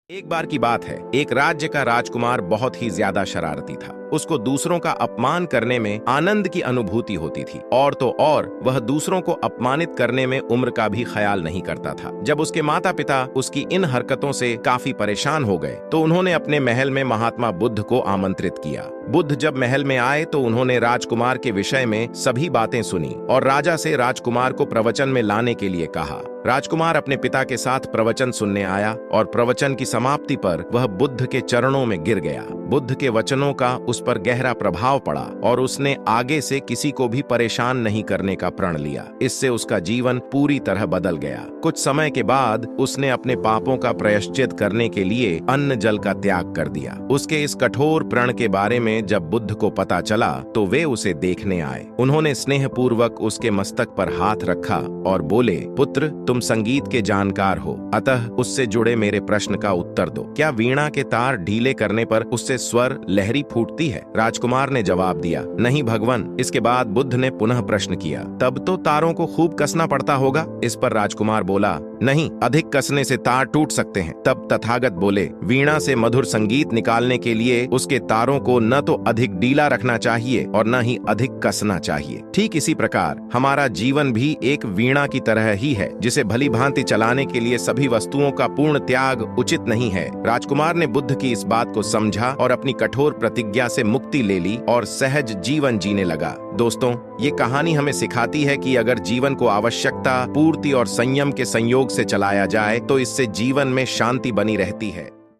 एक बार की बात है, एक राज्य का राजकुमार बहुत ही ज्यादा शरारती था। उसको दूसरों का अपमान करने में आनंद की अनुभूति होती थी, और तो और वह दूसरों को अपमानित करने में उम्र का भी ख्याल नहीं करता था। जब उसके माता पिता उसकी इन हरकतों से काफी परेशान हो गए तो उन्होंने अपने महल में महात्मा बुद्ध को आमंत्रित किया। बुद्ध जब महल में आए तो उन्होंने राजकुमार के विषय में सभी बातें सुनी और राजा से राजकुमार को प्रवचन में लाने के लिए कहा। राजकुमार अपने पिता के साथ प्रवचन सुनने आया और प्रवचन की समाप्ति पर वह बुद्ध के चरणों में गिर गया। बुद्ध के वचनों का उस पर गहरा प्रभाव पड़ा और उसने आगे से किसी को भी परेशान नहीं करने का प्रण लिया। इससे उसका जीवन पूरी तरह बदल गया। कुछ समय के बाद उसने अपने पापों का प्रायश्चित करने के लिए अन्न जल का त्याग कर दिया। उसके इस कठोर प्रण के बारे में जब बुद्ध को पता चला तो वे उसे देखने आए। उन्होंने स्नेहपूर्वक उसके मस्तक पर हाथ रखा और बोले, पुत्र, तुम संगीत के जानकार हो, अतः उससे जुड़े मेरे प्रश्न का उत्तर दो। क्या वीणा के तार ढीले करने पर उससे स्वर लहरी फूटती है? राजकुमार ने जवाब दिया, नहीं भगवान। इसके बाद बुद्ध ने पुनः प्रश्न किया, तब तो तारों को खूब कसना पड़ता होगा? इस पर राजकुमार बोला, नहीं, अधिक कसने से तार टूट सकते हैं। तब तथागत बोले, वीणा से मधुर संगीत निकालने के लिए उसके तारों को न तो अधिक ढीला रखना चाहिए और न ही अधिक कसना चाहिए। ठीक इसी प्रकार हमारा जीवन भी एक वीणा की तरह ही है, जिसे भली भांति चलाने के लिए सभी वस्तुओं का पूर्ण त्याग उचित नहीं है। राजकुमार ने बुद्ध की इस बात को समझा और अपनी कठोर प्रतिज्ञा से मुक्ति ले ली और सहज जीवन जीने लगा। दोस्तों, ये कहानी हमें सिखाती है कि अगर जीवन को आवश्यकता, पूर्ति और संयम के संयोग से चलाया जाए तो इससे जीवन में शांति बनी रहती है।